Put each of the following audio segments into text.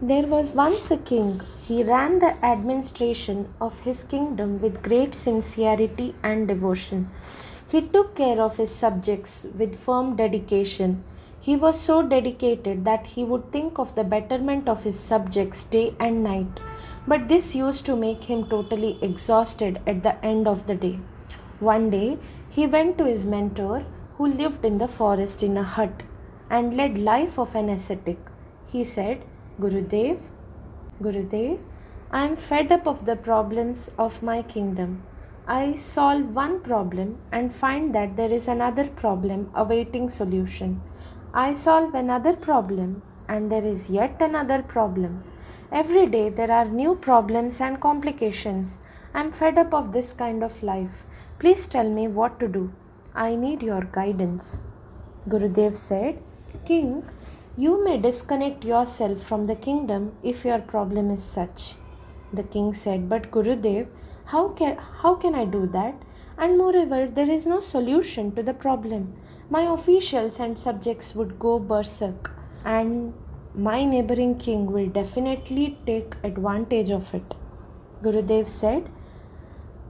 There was once a king. He ran the administration of his kingdom with great sincerity and devotion. He took care of his subjects with firm dedication. He was so dedicated that he would think of the betterment of his subjects day and night. But this used to make him totally exhausted at the end of the day. One day, he went to his mentor, who lived in the forest in a hut and led life of an ascetic. He said, Gurudev, Gurudev, I am fed up of the problems of my kingdom. I solve one problem and find that there is another problem awaiting solution. I solve another problem and there is yet another problem. Every day there are new problems and complications. I am fed up of this kind of life. Please tell me what to do. I need your guidance. Gurudev said, King, you may disconnect yourself from the kingdom if your problem is such. The king said, But Gurudev, how can I do that? And moreover, there is no solution to the problem. My officials and subjects would go berserk, and my neighboring king will definitely take advantage of it. Gurudev said,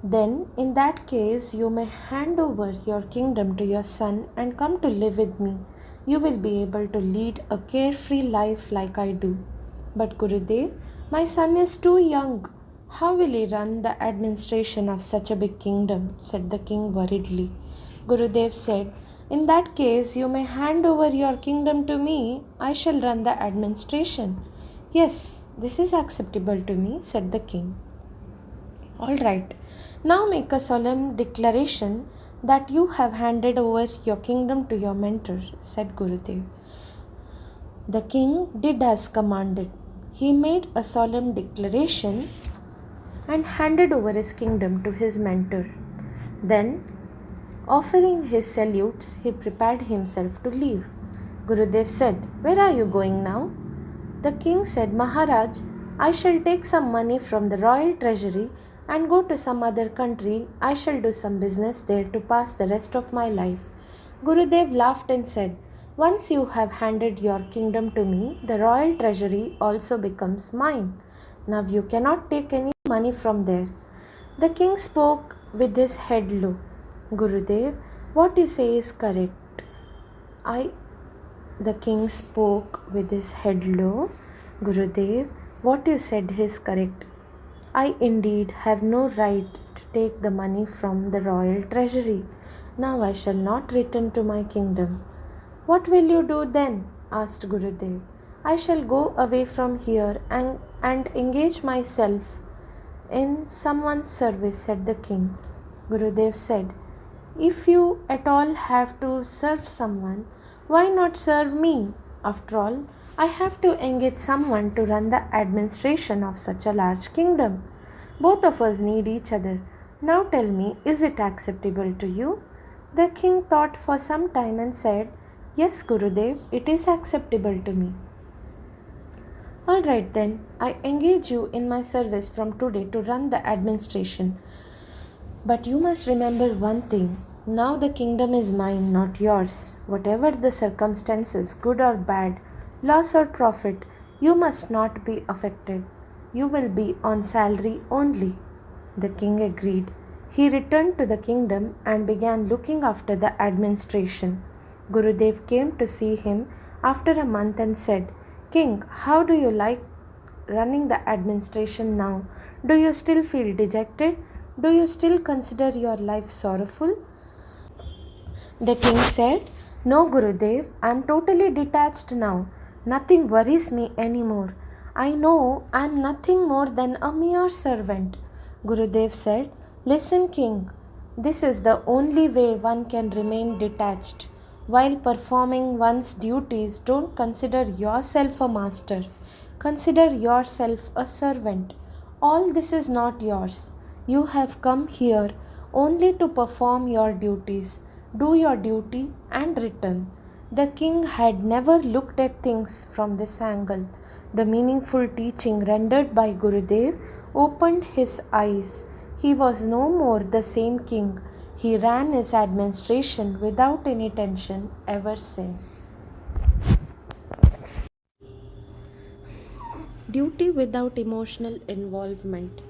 Then, in that case, you may hand over your kingdom to your son and come to live with me. You will be able to lead a carefree life like I do. But Gurudev, my son is too young. How will he run the administration of such a big kingdom? Said the king worriedly. Gurudev said, In that case, you may hand over your kingdom to me. I shall run the administration. Yes, this is acceptable to me, said the king. All right. Now make a solemn declaration that you have handed over your kingdom to your mentor, said Gurudev. The king did as commanded. He made a solemn declaration and handed over his kingdom to his mentor. Then, offering his salutes, he prepared himself to leave. Gurudev said, Where are you going now? The king said, Maharaj, I shall take some money from the royal treasury and go to some other country. I shall do some business there to pass the rest of my life. Gurudev laughed and said, Once you have handed your kingdom to me, the royal treasury also becomes mine. Now you cannot take any money from there. The king spoke with his head low. Gurudev, what you say is correct. The king spoke with his head low. Gurudev, what you said is correct. I indeed have no right to take the money from the royal treasury. Now I shall not return to my kingdom. What will you do then? Asked Gurudev. I shall go away from here and engage myself in someone's service, said the king. Gurudev said, If you at all have to serve someone, why not serve me? After all, I have to engage someone to run the administration of such a large kingdom. Both of us need each other. Now tell me, is it acceptable to you? The king thought for some time and said, Yes, Gurudev, it is acceptable to me. All right then, I engage you in my service from today to run the administration. But you must remember one thing. Now the kingdom is mine, not yours. Whatever the circumstances, good or bad, loss or profit, you must not be affected. You will be on salary only. The king agreed. He returned to the kingdom and began looking after the administration. Gurudev came to see him after a month and said, King, how do you like running the administration now? Do you still feel dejected? Do you still consider your life sorrowful? The king said, No, Gurudev, I am totally detached now. Nothing worries me anymore. I know I am nothing more than a mere servant. Gurudev said, Listen, king, this is the only way one can remain detached. While performing one's duties, don't consider yourself a master. Consider yourself a servant. All this is not yours. You have come here only to perform your duties. Do your duty and return. The king had never looked at things from this angle. The meaningful teaching rendered by Gurudev opened his eyes. He was no more the same king. He ran his administration without any tension ever since. Duty without emotional involvement.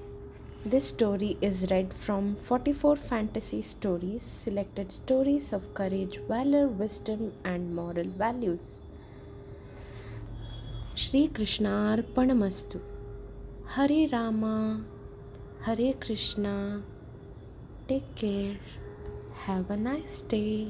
This story is read from 44 fantasy stories, selected stories of courage, valor, wisdom, and moral values. Shri Krishna Arpanamastu. Hare Rama, Hare Krishna. Take care. Have a nice day.